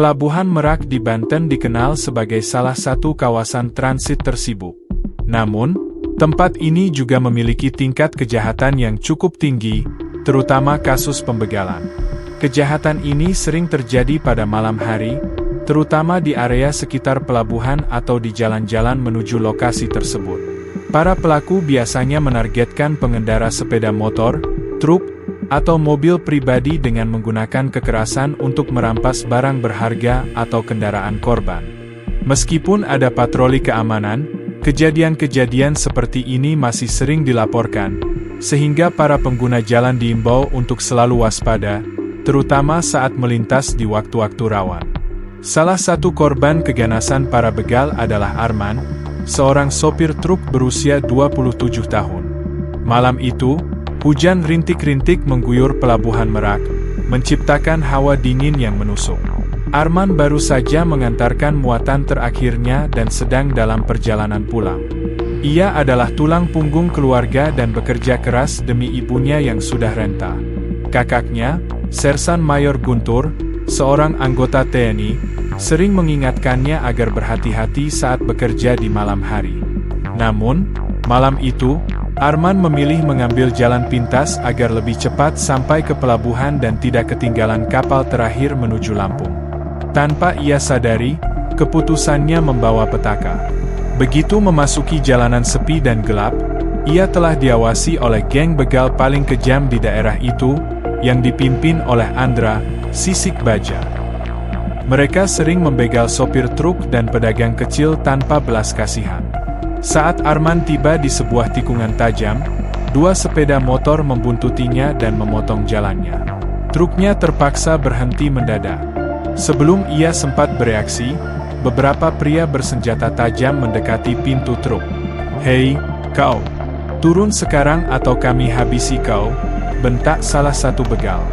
Pelabuhan Merak di Banten dikenal sebagai salah satu kawasan transit tersibuk. Namun, tempat ini juga memiliki tingkat kejahatan yang cukup tinggi, terutama kasus pembegalan. Kejahatan ini sering terjadi pada malam hari, terutama di area sekitar pelabuhan atau di jalan-jalan menuju lokasi tersebut. Para pelaku biasanya menargetkan pengendara sepeda motor, truk, atau mobil pribadi dengan menggunakan kekerasan untuk merampas barang berharga atau kendaraan korban. Meskipun ada patroli keamanan, kejadian-kejadian seperti ini masih sering dilaporkan, sehingga para pengguna jalan diimbau untuk selalu waspada, terutama saat melintas di waktu-waktu rawan. Salah satu korban keganasan para begal adalah Arman, seorang sopir truk berusia 27 tahun. Malam itu, hujan rintik-rintik mengguyur pelabuhan Merak, menciptakan hawa dingin yang menusuk. Arman baru saja mengantarkan muatan terakhirnya dan sedang dalam perjalanan pulang. Ia adalah tulang punggung keluarga dan bekerja keras demi ibunya yang sudah renta. Kakaknya, Sersan Mayor Guntur, seorang anggota TNI, sering mengingatkannya agar berhati-hati saat bekerja di malam hari. Namun, malam itu, Arman memilih mengambil jalan pintas agar lebih cepat sampai ke pelabuhan dan tidak ketinggalan kapal terakhir menuju Lampung. Tanpa ia sadari, keputusannya membawa petaka. Begitu memasuki jalanan sepi dan gelap, ia telah diawasi oleh geng begal paling kejam di daerah itu, yang dipimpin oleh Andra, Sisik Baja. Mereka sering membegal sopir truk dan pedagang kecil tanpa belas kasihan. Saat Arman tiba di sebuah tikungan tajam, dua sepeda motor membuntutinya dan memotong jalannya. Truknya terpaksa berhenti mendadak. Sebelum ia sempat bereaksi, beberapa pria bersenjata tajam mendekati pintu truk. "Hei, kau! Turun sekarang atau kami habisi kau!" bentak salah satu begal.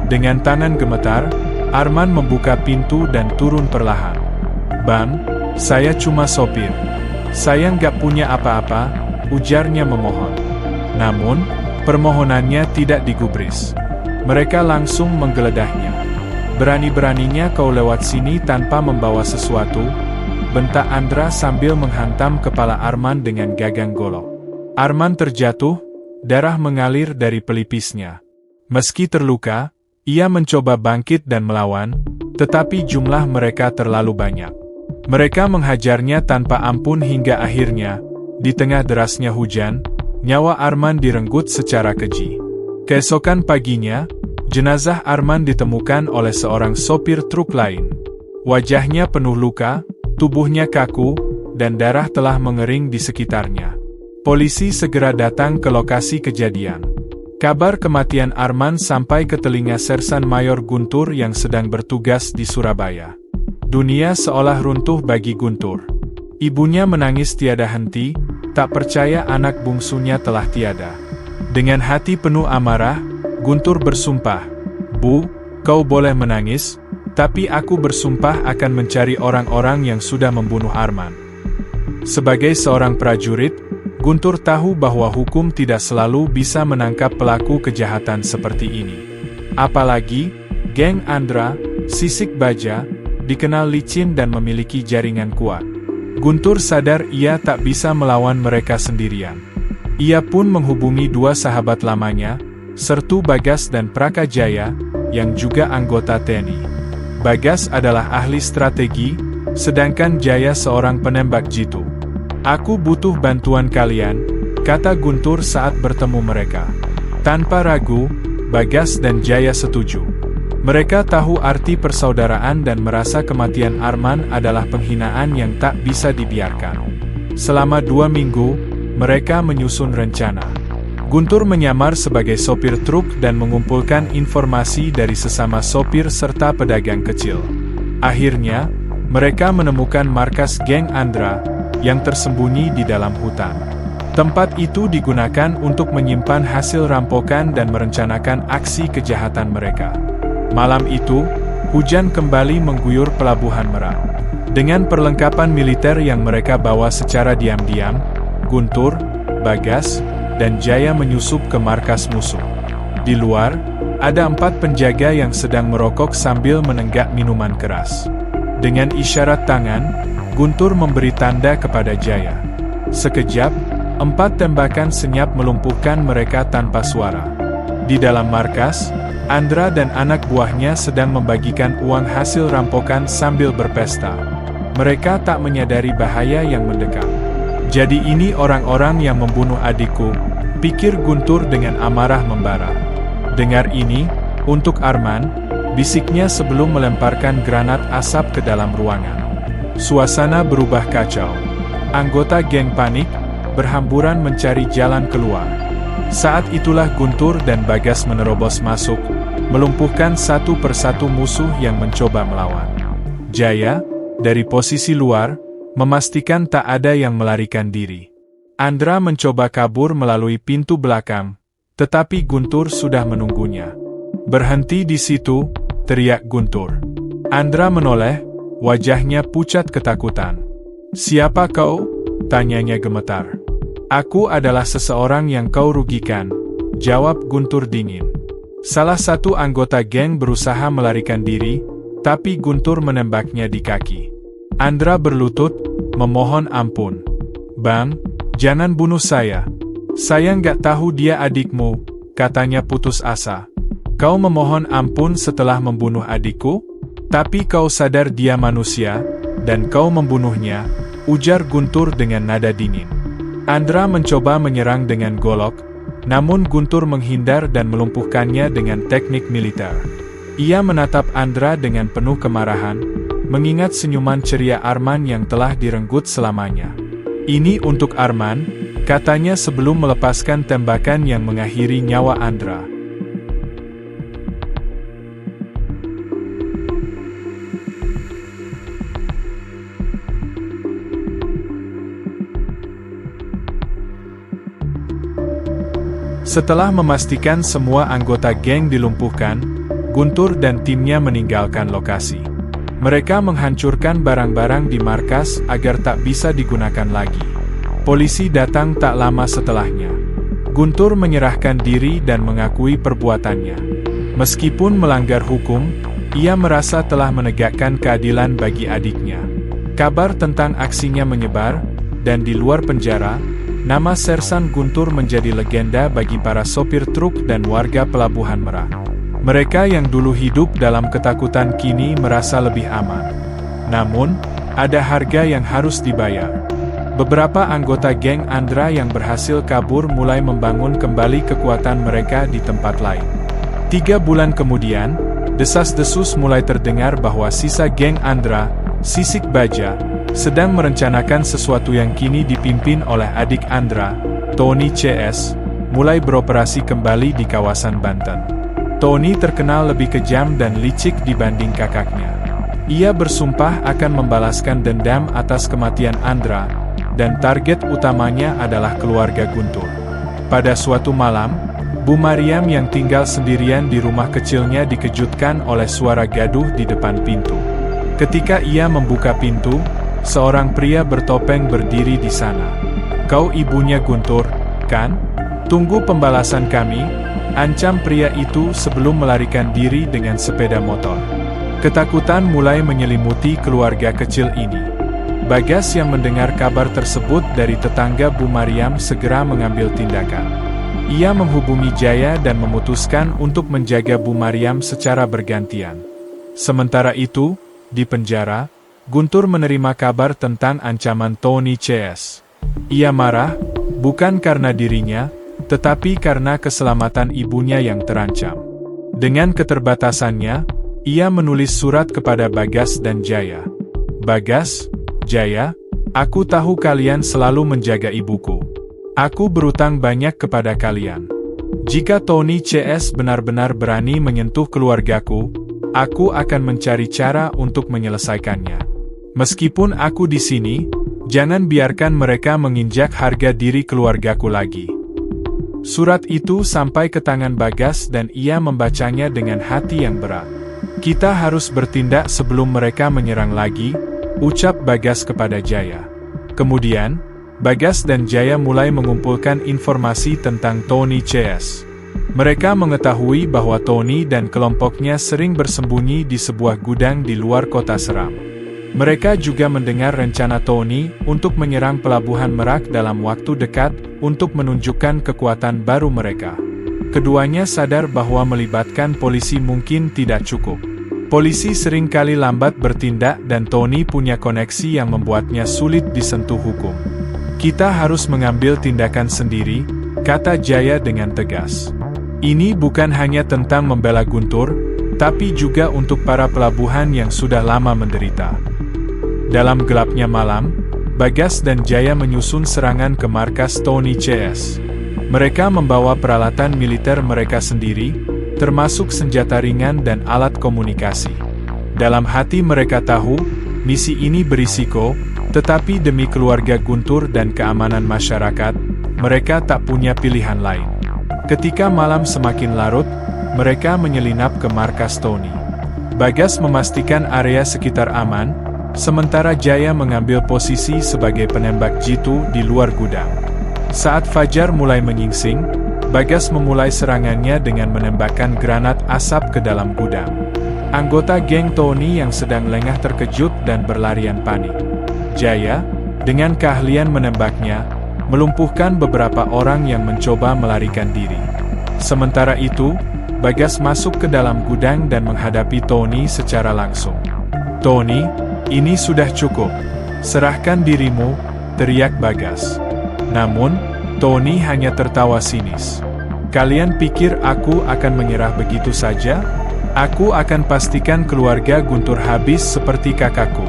Dengan tangan gemetar, Arman membuka pintu dan turun perlahan. "Bang, saya cuma sopir. Saya nggak punya apa-apa," ujarnya memohon. Namun, permohonannya tidak digubris. Mereka langsung menggeledahnya. "Berani-beraninya kau lewat sini tanpa membawa sesuatu," bentak Andra sambil menghantam kepala Arman dengan gagang golok. Arman terjatuh, darah mengalir dari pelipisnya. Meski terluka, ia mencoba bangkit dan melawan, tetapi jumlah mereka terlalu banyak. Mereka menghajarnya tanpa ampun hingga akhirnya, di tengah derasnya hujan, nyawa Arman direnggut secara keji. Keesokan paginya, jenazah Arman ditemukan oleh seorang sopir truk lain. Wajahnya penuh luka, tubuhnya kaku, dan darah telah mengering di sekitarnya. Polisi segera datang ke lokasi kejadian. Kabar kematian Arman sampai ke telinga Sersan Mayor Guntur yang sedang bertugas di Surabaya. Dunia seolah runtuh bagi Guntur. Ibunya menangis tiada henti, tak percaya anak bungsunya telah tiada. Dengan hati penuh amarah, Guntur bersumpah, "Bu, kau boleh menangis, tapi aku bersumpah akan mencari orang-orang yang sudah membunuh Arman." Sebagai seorang prajurit, Guntur tahu bahwa hukum tidak selalu bisa menangkap pelaku kejahatan seperti ini. Apalagi, geng Andra, Sisik Baja, dikenal licin dan memiliki jaringan kuat. Guntur sadar ia tak bisa melawan mereka sendirian. Ia pun menghubungi dua sahabat lamanya, Sertu Bagas dan Praka Jaya, yang juga anggota TNI. Bagas adalah ahli strategi, sedangkan Jaya seorang penembak jitu. "Aku butuh bantuan kalian," kata Guntur saat bertemu mereka. Tanpa ragu, Bagas dan Jaya setuju. Mereka tahu arti persaudaraan dan merasa kematian Arman adalah penghinaan yang tak bisa dibiarkan. Selama 2 minggu, mereka menyusun rencana. Guntur menyamar sebagai sopir truk dan mengumpulkan informasi dari sesama sopir serta pedagang kecil. Akhirnya, mereka menemukan markas geng Andra, yang tersembunyi di dalam hutan. Tempat itu digunakan untuk menyimpan hasil rampokan dan merencanakan aksi kejahatan mereka. Malam itu, hujan kembali mengguyur pelabuhan Merak. Dengan perlengkapan militer yang mereka bawa secara diam-diam, Guntur, Bagas, dan Jaya menyusup ke markas musuh. Di luar, Ada 4 penjaga yang sedang merokok sambil menenggak minuman keras. Dengan isyarat tangan, Guntur memberi tanda kepada Jaya. Sekejap, 4 tembakan senyap melumpuhkan mereka tanpa suara. Di dalam markas, Andra dan anak buahnya sedang membagikan uang hasil rampokan sambil berpesta. Mereka tak menyadari bahaya yang mendekat. "Jadi ini orang-orang yang membunuh adikku," pikir Guntur dengan amarah membara. "Dengar ini, untuk Arman," bisiknya sebelum melemparkan granat asap ke dalam ruangan. Suasana berubah kacau. Anggota geng panik, berhamburan mencari jalan keluar. Saat itulah Guntur dan Bagas menerobos masuk, melumpuhkan satu persatu musuh yang mencoba melawan. Jaya, dari posisi luar, memastikan tak ada yang melarikan diri. Andra mencoba kabur melalui pintu belakang, tetapi Guntur sudah menunggunya. "Berhenti di situ," teriak Guntur. Andra menoleh, wajahnya pucat ketakutan. "Siapa kau?" tanyanya gemetar. "Aku adalah seseorang yang kau rugikan," jawab Guntur dingin. Salah satu anggota geng berusaha melarikan diri, tapi Guntur menembaknya di kaki. Andra berlutut, memohon ampun. "Bang, jangan bunuh saya. Saya nggak tahu dia adikmu," katanya putus asa. "Kau memohon ampun setelah membunuh adikku? Tapi kau sadar dia manusia, dan kau membunuhnya," ujar Guntur dengan nada dingin. Andra mencoba menyerang dengan golok, namun Guntur menghindar dan melumpuhkannya dengan teknik militer. Ia menatap Andra dengan penuh kemarahan, mengingat senyuman ceria Arman yang telah direnggut selamanya. "Ini untuk Arman," katanya sebelum melepaskan tembakan yang mengakhiri nyawa Andra. Setelah memastikan semua anggota geng dilumpuhkan, Guntur dan timnya meninggalkan lokasi. Mereka menghancurkan barang-barang di markas agar tak bisa digunakan lagi. Polisi datang tak lama setelahnya. Guntur menyerahkan diri dan mengakui perbuatannya. Meskipun melanggar hukum, ia merasa telah menegakkan keadilan bagi adiknya. Kabar tentang aksinya menyebar, dan di luar penjara, nama Sersan Guntur menjadi legenda bagi para sopir truk dan warga Pelabuhan Merak. Mereka yang dulu hidup dalam ketakutan kini merasa lebih aman. Namun, ada harga yang harus dibayar. Beberapa anggota geng Andra yang berhasil kabur mulai membangun kembali kekuatan mereka di tempat lain. 3 bulan kemudian, desas-desus mulai terdengar bahwa sisa geng Andra, Sisik Baja, sedang merencanakan sesuatu yang kini dipimpin oleh adik Andra, Tony CS, mulai beroperasi kembali di kawasan Banten. Tony terkenal lebih kejam dan licik dibanding kakaknya. Ia bersumpah akan membalaskan dendam atas kematian Andra, dan target utamanya adalah keluarga Guntur. Pada suatu malam, Bu Mariam yang tinggal sendirian di rumah kecilnya dikejutkan oleh suara gaduh di depan pintu. Ketika ia membuka pintu, seorang pria bertopeng berdiri di sana. "Kau ibunya Guntur, kan? Tunggu pembalasan kami," ancam pria itu sebelum melarikan diri dengan sepeda motor. Ketakutan mulai menyelimuti keluarga kecil ini. Bagas yang mendengar kabar tersebut dari tetangga Bu Mariam segera mengambil tindakan. Ia menghubungi Jaya dan memutuskan untuk menjaga Bu Mariam secara bergantian. Sementara itu, di penjara, Guntur menerima kabar tentang ancaman Tony CS. Ia marah, bukan karena dirinya, tetapi karena keselamatan ibunya yang terancam. Dengan keterbatasannya, ia menulis surat kepada Bagas dan Jaya. "Bagas, Jaya, aku tahu kalian selalu menjaga ibuku. Aku berutang banyak kepada kalian. Jika Tony CS benar-benar berani menyentuh keluargaku, aku akan mencari cara untuk menyelesaikannya. Meskipun aku di sini, jangan biarkan mereka menginjak harga diri keluargaku lagi." Surat itu sampai ke tangan Bagas dan ia membacanya dengan hati yang berat. "Kita harus bertindak sebelum mereka menyerang lagi," ucap Bagas kepada Jaya. Kemudian, Bagas dan Jaya mulai mengumpulkan informasi tentang Tony CS. Mereka mengetahui bahwa Tony dan kelompoknya sering bersembunyi di sebuah gudang di luar kota seram. Mereka juga mendengar rencana Tony untuk menyerang pelabuhan Merak dalam waktu dekat untuk menunjukkan kekuatan baru mereka. Keduanya sadar bahwa melibatkan polisi mungkin tidak cukup. Polisi seringkali lambat bertindak dan Tony punya koneksi yang membuatnya sulit disentuh hukum. "Kita harus mengambil tindakan sendiri," kata Jaya dengan tegas. "Ini bukan hanya tentang membela Guntur, tapi juga untuk para pelabuhan yang sudah lama menderita." Dalam gelapnya malam, Bagas dan Jaya menyusun serangan ke markas Tony CS. Mereka membawa peralatan militer mereka sendiri, termasuk senjata ringan dan alat komunikasi. Dalam hati mereka tahu, misi ini berisiko, tetapi demi keluarga Guntur dan keamanan masyarakat, mereka tak punya pilihan lain. Ketika malam semakin larut, mereka menyelinap ke markas Tony. Bagas memastikan area sekitar aman, sementara Jaya mengambil posisi sebagai penembak jitu di luar gudang. Saat fajar mulai menyingsing, Bagas memulai serangannya dengan menembakkan granat asap ke dalam gudang. Anggota geng Tony yang sedang lengah terkejut dan berlarian panik. Jaya, dengan keahlian menembaknya, melumpuhkan beberapa orang yang mencoba melarikan diri. Sementara itu, Bagas masuk ke dalam gudang dan menghadapi Tony secara langsung. "Tony, ini sudah cukup. Serahkan dirimu," teriak Bagas. Namun, Tony hanya tertawa sinis. "Kalian pikir aku akan menyerah begitu saja? Aku akan pastikan keluarga Guntur habis seperti kakakku."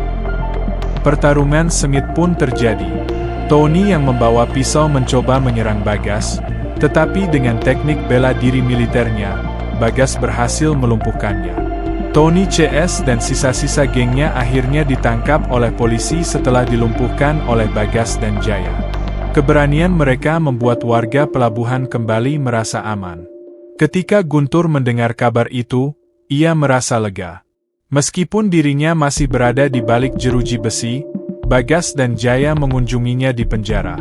Pertarungan sengit pun terjadi. Tony yang membawa pisau mencoba menyerang Bagas, tetapi dengan teknik bela diri militernya, Bagas berhasil melumpuhkannya. Tony CS dan sisa-sisa gengnya akhirnya ditangkap oleh polisi setelah dilumpuhkan oleh Bagas dan Jaya. Keberanian mereka membuat warga pelabuhan kembali merasa aman. Ketika Guntur mendengar kabar itu, ia merasa lega. Meskipun dirinya masih berada di balik jeruji besi, Bagas dan Jaya mengunjunginya di penjara.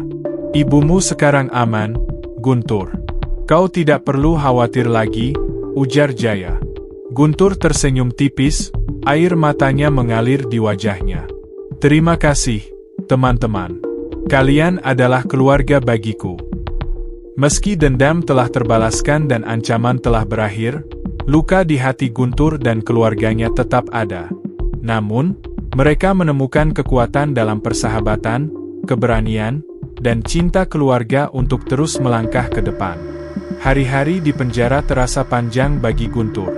"Ibumu sekarang aman, Guntur. Kau tidak perlu khawatir lagi," ujar Jaya. Guntur tersenyum tipis, air matanya mengalir di wajahnya. "Terima kasih, teman-teman. Kalian adalah keluarga bagiku." Meski dendam telah terbalaskan dan ancaman telah berakhir, luka di hati Guntur dan keluarganya tetap ada. Namun, mereka menemukan kekuatan dalam persahabatan, keberanian, dan cinta keluarga untuk terus melangkah ke depan. Hari-hari di penjara terasa panjang bagi Guntur.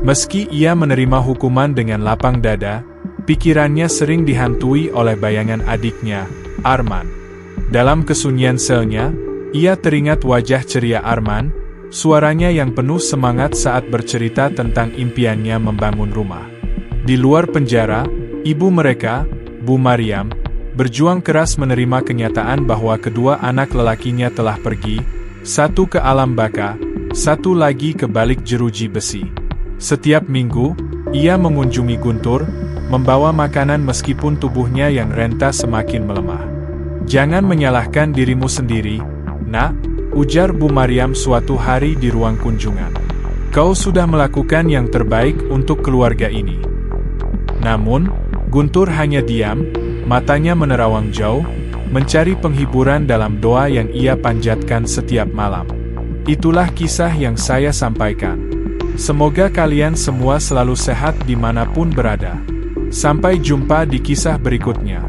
Meski ia menerima hukuman dengan lapang dada, pikirannya sering dihantui oleh bayangan adiknya, Arman. Dalam kesunyian selnya, ia teringat wajah ceria Arman, suaranya yang penuh semangat saat bercerita tentang impiannya membangun rumah. Di luar penjara, ibu mereka, Bu Mariam, berjuang keras menerima kenyataan bahwa kedua anak lelakinya telah pergi, satu ke alam baka, satu lagi ke balik jeruji besi. Setiap minggu, ia mengunjungi Guntur, membawa makanan meskipun tubuhnya yang renta semakin melemah. "Jangan menyalahkan dirimu sendiri, Nak," ujar Bu Mariam suatu hari di ruang kunjungan. "Kau sudah melakukan yang terbaik untuk keluarga ini." Namun, Guntur hanya diam, matanya menerawang jauh, mencari penghiburan dalam doa yang ia panjatkan setiap malam. Itulah kisah yang saya sampaikan. Semoga kalian semua selalu sehat dimanapun berada. Sampai jumpa di kisah berikutnya.